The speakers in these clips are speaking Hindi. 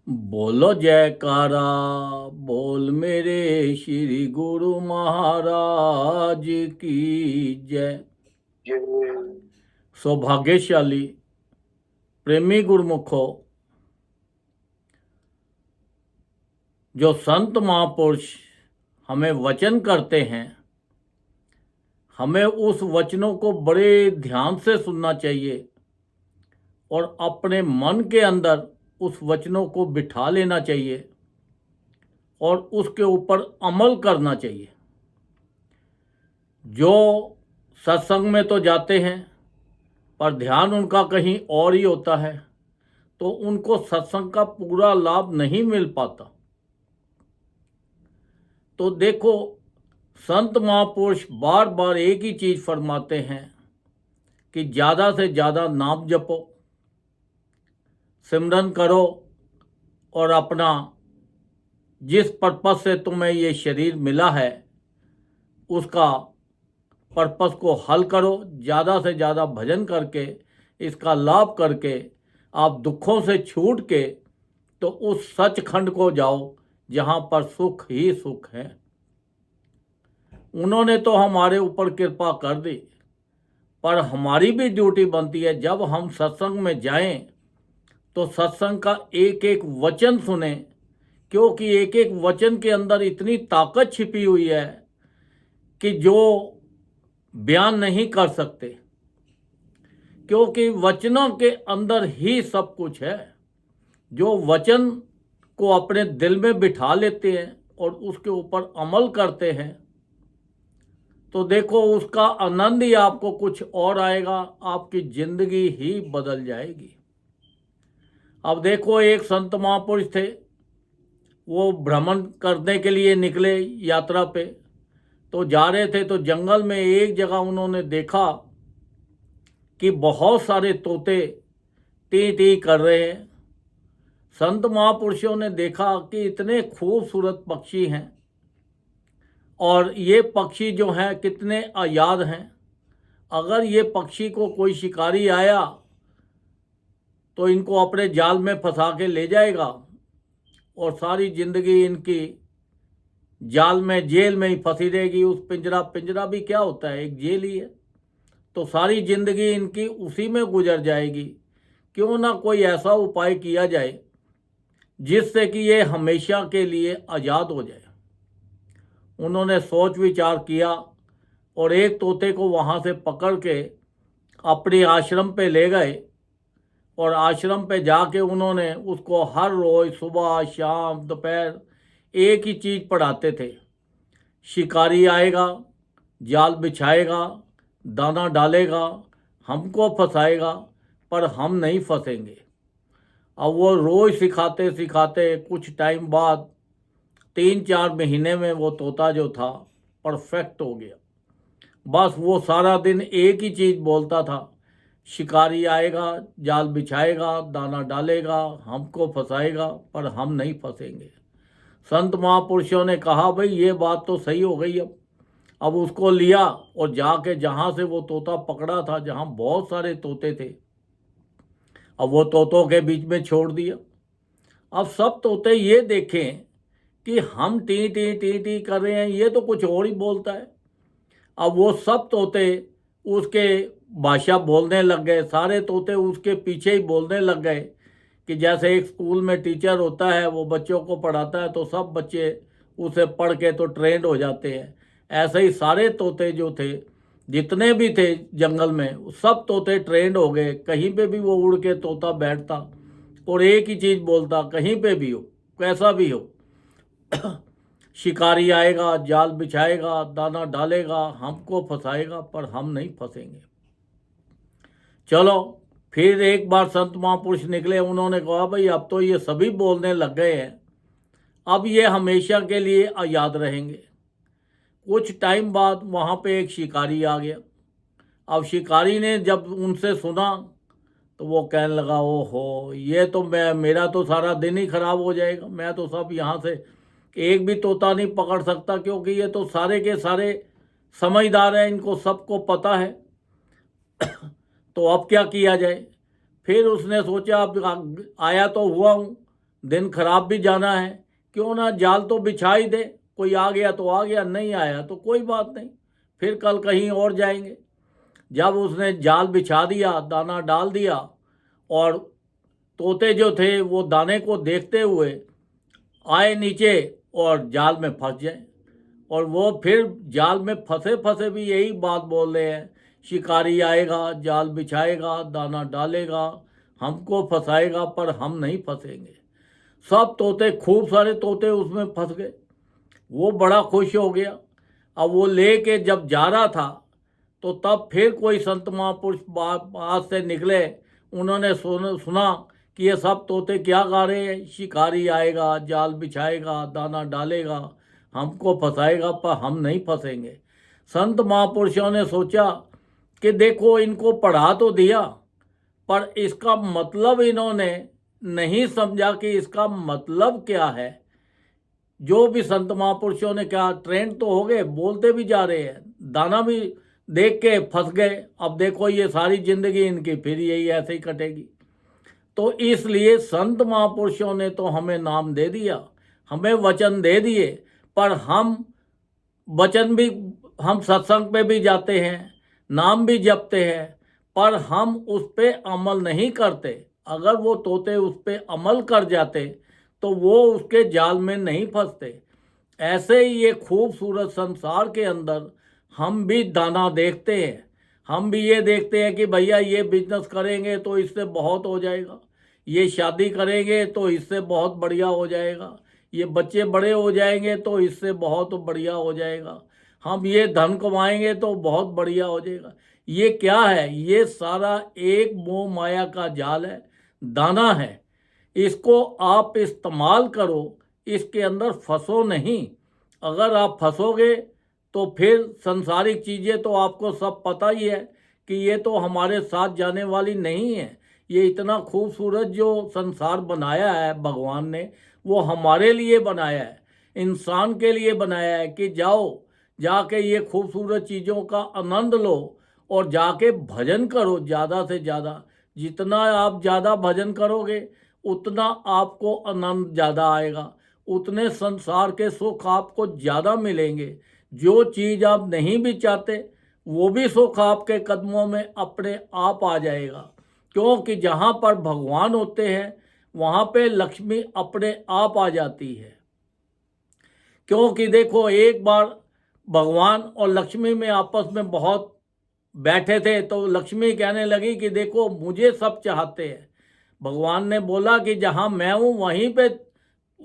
बोलो जयकारा, बोल मेरे श्री गुरु महाराज की जय। ये सौभाग्यशाली प्रेमी गुरुमुखो, जो संत महापुरुष हमें वचन करते हैं, हमें उस वचनों को बड़े ध्यान से सुनना चाहिए और अपने मन के अंदर उस वचनों को बिठा लेना चाहिए और उसके ऊपर अमल करना चाहिए। जो सत्संग में तो जाते हैं पर ध्यान उनका कहीं और ही होता है, तो उनको सत्संग का पूरा लाभ नहीं मिल पाता। तो देखो, संत महापुरुष बार बार एक ही चीज फरमाते हैं कि ज़्यादा से ज़्यादा नाम जपो, सिमरन करो और अपना जिस पर्पस से तुम्हें ये शरीर मिला है उसका पर्पस को हल करो। ज़्यादा से ज़्यादा भजन करके, इसका लाभ करके आप दुखों से छूट के तो उस सचखंड को जाओ जहाँ पर सुख ही सुख है। उन्होंने तो हमारे ऊपर कृपा कर दी, पर हमारी भी ड्यूटी बनती है जब हम सत्संग में जाएं तो सत्संग का एक एक वचन सुने, क्योंकि एक एक वचन के अंदर इतनी ताकत छिपी हुई है कि जो बयान नहीं कर सकते, क्योंकि वचनों के अंदर ही सब कुछ है। जो वचन को अपने दिल में बिठा लेते हैं और उसके ऊपर अमल करते हैं तो देखो उसका आनंद ही आपको कुछ और आएगा, आपकी जिंदगी ही बदल जाएगी। अब देखो, एक संत महापुरुष थे, वो भ्रमण करने के लिए निकले यात्रा पे। तो जा रहे थे तो जंगल में एक जगह उन्होंने देखा कि बहुत सारे तोते टी टी कर रहे हैं। संत महापुरुषों ने देखा कि इतने खूबसूरत पक्षी हैं और ये पक्षी जो हैं कितने आयाद हैं। अगर ये पक्षी को कोई शिकारी आया तो इनको अपने जाल में फंसा के ले जाएगा और सारी जिंदगी इनकी जाल में, जेल में ही फंसी रहेगी। उस पिंजरा भी क्या होता है, एक जेल ही है। तो सारी जिंदगी इनकी उसी में गुजर जाएगी। क्यों ना कोई ऐसा उपाय किया जाए जिससे कि ये हमेशा के लिए आज़ाद हो जाए। उन्होंने सोच विचार किया और एक तोते को वहाँ से पकड़ के अपने आश्रम पे ले गए और आश्रम पे जाके उन्होंने उसको हर रोज़ सुबह शाम दोपहर एक ही चीज़ पढ़ाते थे। शिकारी आएगा, जाल बिछाएगा, दाना डालेगा, हमको फंसाएगा, पर हम नहीं फंसेंगे। अब वो रोज़ सिखाते सिखाते कुछ टाइम बाद 3-4 महीने में वो तोता जो था परफेक्ट हो गया। बस वो सारा दिन एक ही चीज़ बोलता था, शिकारी आएगा, जाल बिछाएगा, दाना डालेगा, हमको फंसाएगा, पर हम नहीं फंसेंगे। संत महापुरुषों ने कहा, भाई ये बात तो सही हो गई। अब उसको लिया और जाके जहाँ से वो तोता पकड़ा था, जहाँ बहुत सारे तोते थे, अब वो तोतों के बीच में छोड़ दिया। अब सब तोते ये देखें कि हम टी टी टी टी कर रहे हैं, ये तो कुछ और ही बोलता है। अब वो सब तोते उसके भाषा बोलने लग गए, सारे तोते उसके पीछे ही बोलने लग गए कि जैसे एक स्कूल में टीचर होता है, वो बच्चों को पढ़ाता है तो सब बच्चे उसे पढ़ के तो ट्रेंड हो जाते हैं। ऐसे ही सारे तोते जो थे, जितने भी थे जंगल में, सब तोते ट्रेंड हो गए। कहीं पे भी वो उड़ के तोता बैठता और एक ही चीज़ बोलता, कहीं पे भी हो, कैसा भी हो, शिकारी आएगा, जाल बिछाएगा, दाना डालेगा, हमको फंसाएगा, पर हम नहीं फंसेंगे। चलो, फिर एक बार संत महापुरुष निकले। उन्होंने कहा, भाई अब तो ये सभी बोलने लग गए हैं, अब ये हमेशा के लिए याद रहेंगे। कुछ टाइम बाद वहाँ पे एक शिकारी आ गया। अब शिकारी ने जब उनसे सुना तो वो कहने लगा, ओहो, ये तो मेरा तो सारा दिन ही खराब हो जाएगा। मैं तो सब यहाँ से एक भी तोता नहीं पकड़ सकता, क्योंकि ये तो सारे के सारे समझदार हैं, इनको सबको पता है। तो अब क्या किया जाए। फिर उसने सोचा, अब आया तो हुआ हूँ, दिन खराब भी जाना है, क्यों ना जाल तो बिछा ही दे, कोई आ गया तो आ गया, नहीं आया तो कोई बात नहीं, फिर कल कहीं और जाएंगे। जब उसने जाल बिछा दिया, दाना डाल दिया, और तोते जो थे वो दाने को देखते हुए आए नीचे और जाल में फंस जाए। और वो फिर जाल में फंसे फंसे भी यही बात बोल रहे हैं, शिकारी आएगा, जाल बिछाएगा, दाना डालेगा, हमको फंसाएगा, पर हम नहीं फंसेंगे। सब तोते, खूब सारे तोते उसमें फंस गए। वो बड़ा खुश हो गया। अब वो लेके जब जा रहा था तो तब फिर कोई संत महापुरुष पास से निकले। उन्होंने सुना कि ये सब तोते क्या गा रहे हैं, शिकारी आएगा, जाल बिछाएगा, दाना डालेगा, हमको फंसाएगा, पर हम नहीं फंसेंगे। संत महापुरुषों ने सोचा कि देखो, इनको पढ़ा तो दिया, पर इसका मतलब इन्होंने नहीं समझा कि इसका मतलब क्या है। जो भी संत महापुरुषों ने कहा, ट्रेंड तो हो गए, बोलते भी जा रहे हैं, दाना भी देख के फंस गए। अब देखो, ये सारी जिंदगी इनकी फिर यही ऐसे ही कटेगी। तो इसलिए संत महापुरुषों ने तो हमें नाम दे दिया, हमें वचन दे दिए, पर हम वचन भी, हम सत्संग पे भी जाते हैं, नाम भी जपते हैं, पर हम उस पे अमल नहीं करते। अगर वो तोते उस पे अमल कर जाते तो वो उसके जाल में नहीं फंसते। ऐसे ही ये खूबसूरत संसार के अंदर हम भी दाना देखते हैं, हम भी ये देखते हैं कि भैया ये बिजनेस करेंगे तो इससे बहुत हो जाएगा, ये शादी करेंगे तो इससे बहुत बढ़िया हो जाएगा, ये बच्चे बड़े हो जाएंगे तो इससे बहुत बढ़िया हो जाएगा, हम ये धन कमाएंगे तो बहुत बढ़िया हो जाएगा। ये क्या है? ये सारा एक मोह माया का जाल है, दाना है। इसको आप इस्तेमाल करो, इसके अंदर फंसो नहीं। अगर आप फंसोगे तो फिर संसारिक चीज़ें तो आपको सब पता ही है कि ये तो हमारे साथ जाने वाली नहीं है। ये इतना खूबसूरत जो संसार बनाया है भगवान ने, वो हमारे लिए बनाया है, इंसान के लिए बनाया है कि जाओ, जाके ये खूबसूरत चीज़ों का आनंद लो और जाके भजन करो ज़्यादा से ज़्यादा। जितना आप ज़्यादा भजन करोगे उतना आपको आनंद ज़्यादा आएगा, उतने संसार के सुख आपको ज़्यादा मिलेंगे। जो चीज़ आप नहीं भी चाहते वो भी सुख आपके कदमों में अपने आप आ जाएगा, क्योंकि जहाँ पर भगवान होते हैं वहाँ पे लक्ष्मी अपने आप आ जाती है। क्योंकि देखो, एक बार भगवान और लक्ष्मी में आपस में बहुत बैठे थे तो लक्ष्मी कहने लगी कि देखो, मुझे सब चाहते हैं। भगवान ने बोला कि जहाँ मैं हूँ वहीं पे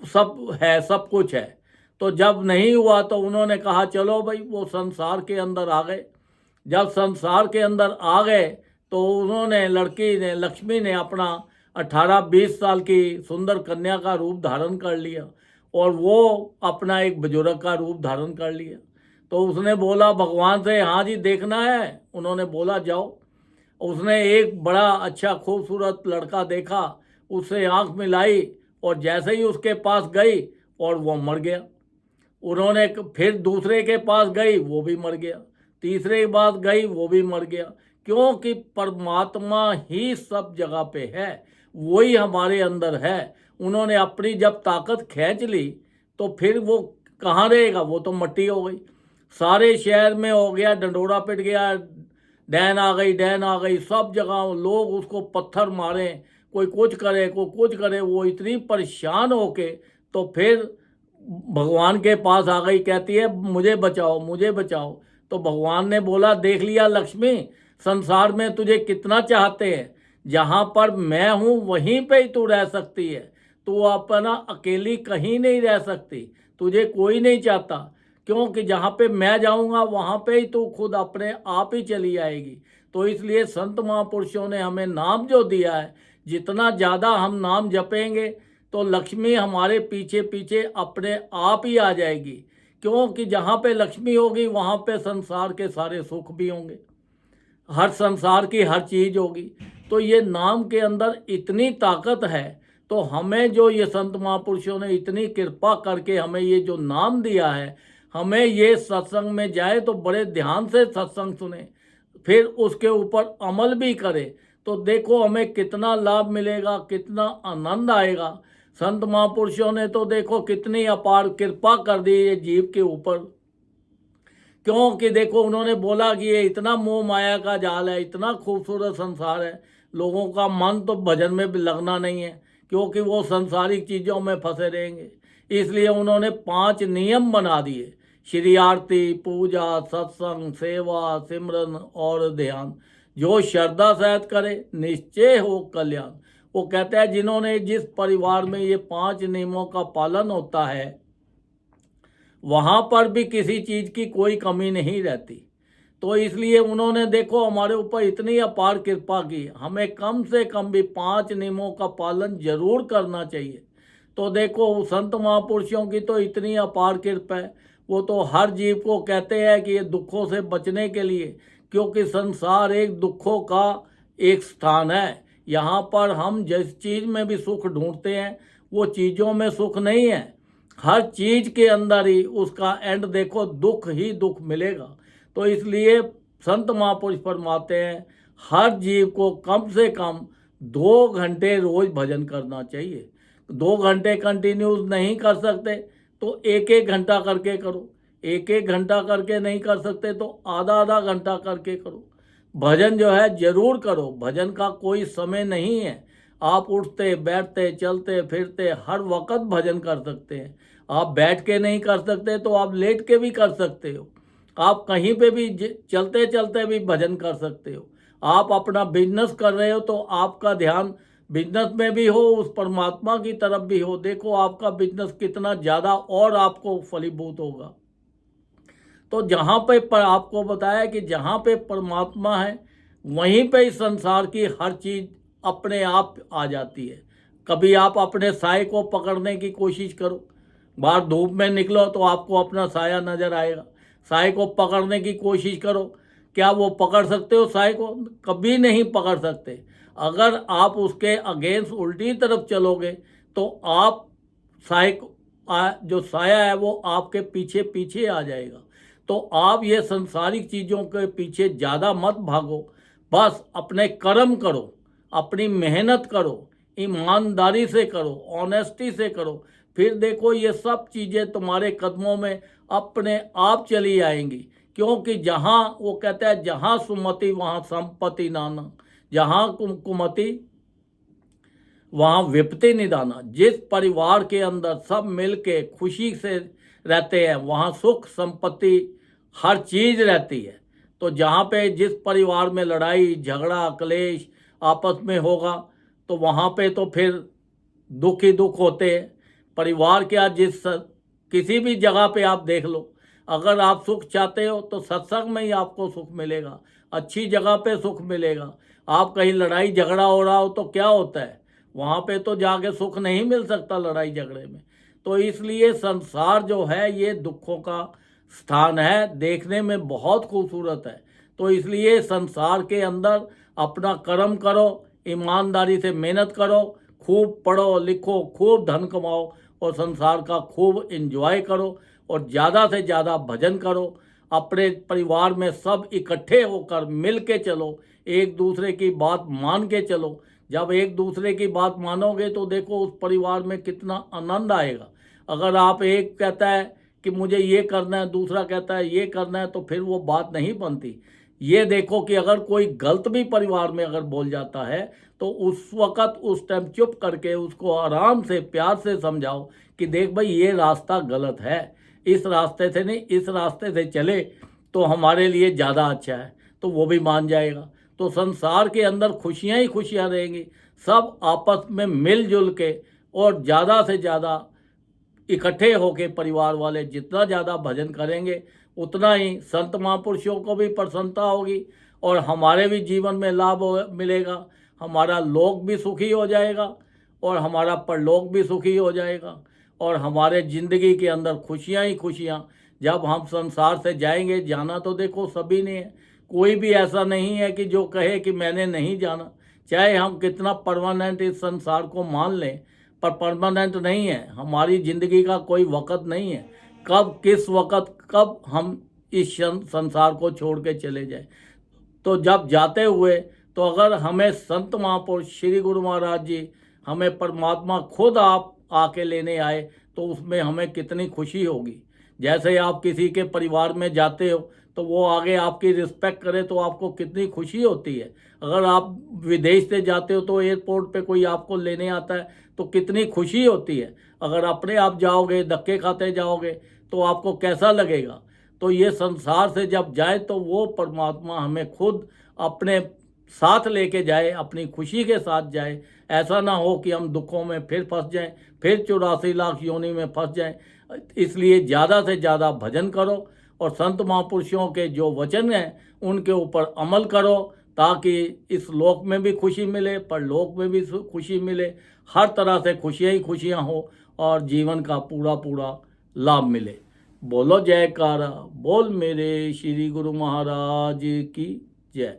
सब है, सब कुछ है। तो जब नहीं हुआ तो उन्होंने कहा चलो भाई, वो संसार के अंदर आ गए। जब संसार के अंदर आ गए तो उन्होंने, लड़की ने, लक्ष्मी ने अपना 18-20 साल की सुंदर कन्या का रूप धारण कर लिया और वो अपना एक बुजुर्ग का रूप धारण कर लिया। तो उसने बोला भगवान से, हाँ जी देखना है। उन्होंने बोला जाओ। उसने एक बड़ा अच्छा खूबसूरत लड़का देखा, उससे आंख मिलाई और जैसे ही उसके पास गई और वो मर गया। उन्होंने फिर दूसरे के पास गई, वो भी मर गया। तीसरे के पास गई, वो भी मर गया। क्योंकि परमात्मा ही सब जगह पे है, वही हमारे अंदर है। उन्होंने अपनी जब ताकत खींच ली तो फिर वो कहाँ रहेगा, वो तो मिट्टी हो गई। सारे शहर में हो गया, डंडोरा पिट गया, डैन आ गई, डैन आ गई, सब जगह लोग उसको पत्थर मारे, कोई कुछ करे, कोई कुछ करे। वो इतनी परेशान होके तो फिर भगवान के पास आ गई, कहती है मुझे बचाओ, मुझे बचाओ। तो भगवान ने बोला, देख लिया लक्ष्मी, संसार में तुझे कितना चाहते हैं, जहाँ पर मैं हूँ वहीं पे ही तू रह सकती है। तू अपना अकेली कहीं नहीं रह सकती, तुझे कोई नहीं चाहता, क्योंकि जहाँ पे मैं जाऊँगा वहाँ पे ही तू खुद अपने आप ही चली आएगी। तो इसलिए संत महापुरुषों ने हमें नाम जो दिया है, जितना ज़्यादा हम नाम जपेंगे तो लक्ष्मी हमारे पीछे पीछे अपने आप ही आ जाएगी। क्योंकि जहाँ पे लक्ष्मी होगी वहाँ पे संसार के सारे सुख भी होंगे, हर संसार की हर चीज़ होगी। तो ये नाम के अंदर इतनी ताकत है। तो हमें जो ये संत महापुरुषों ने इतनी कृपा करके हमें ये जो नाम दिया है, हमें ये सत्संग में जाए तो बड़े ध्यान से सत्संग सुने, फिर उसके ऊपर अमल भी करें, तो देखो हमें कितना लाभ मिलेगा, कितना आनंद आएगा। संत महापुरुषों ने तो देखो कितनी अपार कृपा कर दी ये जीव के ऊपर। क्योंकि देखो उन्होंने बोला कि ये इतना मोह माया का जाल है, इतना खूबसूरत संसार है, लोगों का मन तो भजन में भी लगना नहीं है, क्योंकि वो संसारिक चीज़ों में फंसे रहेंगे। इसलिए उन्होंने 5 नियम बना दिए, श्री आरती, पूजा, सत्संग, सेवा, सिमरन और ध्यान। जो श्रद्धा सहित करे निश्चय हो कल्याण। वो कहते हैं जिन्होंने, जिस परिवार में ये 5 नियमों का पालन होता है वहाँ पर भी किसी चीज़ की कोई कमी नहीं रहती। तो इसलिए उन्होंने देखो हमारे ऊपर इतनी अपार कृपा की, हमें कम से कम भी 5 नियमों का पालन जरूर करना चाहिए। तो देखो संत महापुरुषों की तो इतनी अपार कृपा है, वो तो हर जीव को कहते हैं कि ये दुखों से बचने के लिए, क्योंकि संसार एक दुखों का एक स्थान है। यहाँ पर हम जिस चीज़ में भी सुख ढूंढते हैं वो चीज़ों में सुख नहीं है, हर चीज़ के अंदर ही उसका एंड देखो दुख ही दुख मिलेगा। तो इसलिए संत महापुरुष फरमाते हैं हर जीव को कम से कम 2 घंटे रोज भजन करना चाहिए। 2 घंटे कंटिन्यूस नहीं कर सकते तो 1-1 घंटा करके करो, 1-1 घंटा करके नहीं कर सकते तो आधा-आधा घंटा करके करो। भजन जो है जरूर करो, भजन का कोई समय नहीं है। आप उठते बैठते चलते फिरते हर वक्त भजन कर सकते हैं। आप बैठ के नहीं कर सकते तो आप लेट के भी कर सकते हो। आप कहीं पे भी चलते चलते भी भजन कर सकते हो। आप अपना बिजनेस कर रहे हो तो आपका ध्यान बिजनेस में भी हो, उस परमात्मा की तरफ भी हो। देखो आपका बिजनेस कितना ज़्यादा और आपको फलीभूत होगा। तो जहाँ पे पर आपको बताया कि जहाँ पे परमात्मा है वहीं पे इस संसार की हर चीज़ अपने आप आ जाती है। कभी आप अपने साए को पकड़ने की कोशिश करो, बाहर धूप में निकलो तो आपको अपना साया नज़र आएगा। साए को पकड़ने की कोशिश करो, क्या वो पकड़ सकते हो साए को? कभी नहीं पकड़ सकते। अगर आप उसके अगेंस्ट उल्टी तरफ चलोगे तो आप साए जो साया है वो आपके पीछे पीछे आ जाएगा। तो आप ये संसारिक चीज़ों के पीछे ज़्यादा मत भागो, बस अपने कर्म करो, अपनी मेहनत करो, ईमानदारी से करो, ऑनेस्टी से करो। फिर देखो ये सब चीज़ें तुम्हारे कदमों में अपने आप चली आएंगी। क्योंकि जहाँ वो कहता है जहाँ सुमति वहाँ संपत्ति नाना, जहाँ कुमति वहाँ विपत्ति निदाना। जिस परिवार के अंदर सब मिल के खुशी से रहते हैं वहाँ सुख संपत्ति हर चीज़ रहती है। तो जहाँ पे जिस परिवार में लड़ाई झगड़ा क्लेश आपस में होगा तो वहाँ पे तो फिर दुख ही दुख होते हैं। परिवार क्या, किसी भी जगह पे आप देख लो, अगर आप सुख चाहते हो तो सत्संग में ही आपको सुख मिलेगा, अच्छी जगह पे सुख मिलेगा। आप कहीं लड़ाई झगड़ा हो रहा हो तो क्या होता है, वहाँ पे तो जाके सुख नहीं मिल सकता लड़ाई झगड़े में। तो इसलिए संसार जो है ये दुखों का स्थान है, देखने में बहुत खूबसूरत है। तो इसलिए संसार के अंदर अपना कर्म करो, ईमानदारी से मेहनत करो, खूब पढ़ो लिखो, खूब धन कमाओ और संसार का खूब एंजॉय करो और ज़्यादा से ज़्यादा भजन करो। अपने परिवार में सब इकट्ठे होकर मिल के चलो, एक दूसरे की बात मान के चलो। जब एक दूसरे की बात मानोगे तो देखो उस परिवार में कितना आनंद आएगा। अगर आप एक कहता है कि मुझे ये करना है, दूसरा कहता है ये करना है, तो फिर वो बात नहीं बनती। ये देखो कि अगर कोई गलत भी परिवार में अगर बोल जाता है तो उस वक़्त उस टाइम चुप करके उसको आराम से प्यार से समझाओ कि देख भाई ये रास्ता गलत है, इस रास्ते से नहीं, इस रास्ते से चले तो हमारे लिए ज़्यादा अच्छा है, तो वो भी मान जाएगा। तो संसार के अंदर खुशियाँ ही खुशियाँ रहेंगी। सब आपस में मिलजुल के और ज़्यादा से ज़्यादा इकट्ठे होके परिवार वाले जितना ज़्यादा भजन करेंगे उतना ही संत महापुरुषों को भी प्रसन्नता होगी और हमारे भी जीवन में लाभ मिलेगा। हमारा लोक भी सुखी हो जाएगा और हमारा परलोक भी सुखी हो जाएगा और हमारे ज़िंदगी के अंदर खुशियाँ ही खुशियाँ। जब हम संसार से जाएंगे, जाना तो देखो सभी ने है, कोई भी ऐसा नहीं है कि जो कहे कि मैंने नहीं जाना। चाहे हम कितना परमानेंट इस संसार को मान लें, पर परमानेंट नहीं है। हमारी ज़िंदगी का कोई वक़्त नहीं है, कब किस वक़्त कब हम इस संसार को छोड़ के चले जाए। तो जब जाते हुए तो अगर हमें संत महापुरुष श्री गुरु महाराज जी, हमें परमात्मा खुद आप आके लेने आए तो उसमें हमें कितनी खुशी होगी। जैसे आप किसी के परिवार में जाते हो तो वो आगे आपकी रिस्पेक्ट करे तो आपको कितनी खुशी होती है। अगर आप विदेश से जाते हो तो एयरपोर्ट पे कोई आपको लेने आता है तो कितनी खुशी होती है। अगर अपने आप जाओगे, धक्के खाते जाओगे तो आपको कैसा लगेगा। तो ये संसार से जब जाए तो वो परमात्मा हमें खुद अपने साथ लेके जाए, अपनी खुशी के साथ जाए। ऐसा ना हो कि हम दुखों में फिर फंस जाएं, फिर 84 लाख योनि में फंस जाएं। इसलिए ज़्यादा से ज़्यादा भजन करो और संत महापुरुषों के जो वचन हैं उनके ऊपर अमल करो, ताकि इस लोक में भी खुशी मिले, परलोक में भी खुशी मिले। हर तरह से खुशियाँ ही खुशियाँ हो और जीवन का पूरा पूरा लाभ मिले। बोलो जयकारा, बोल मेरे श्री गुरु महाराज की जय।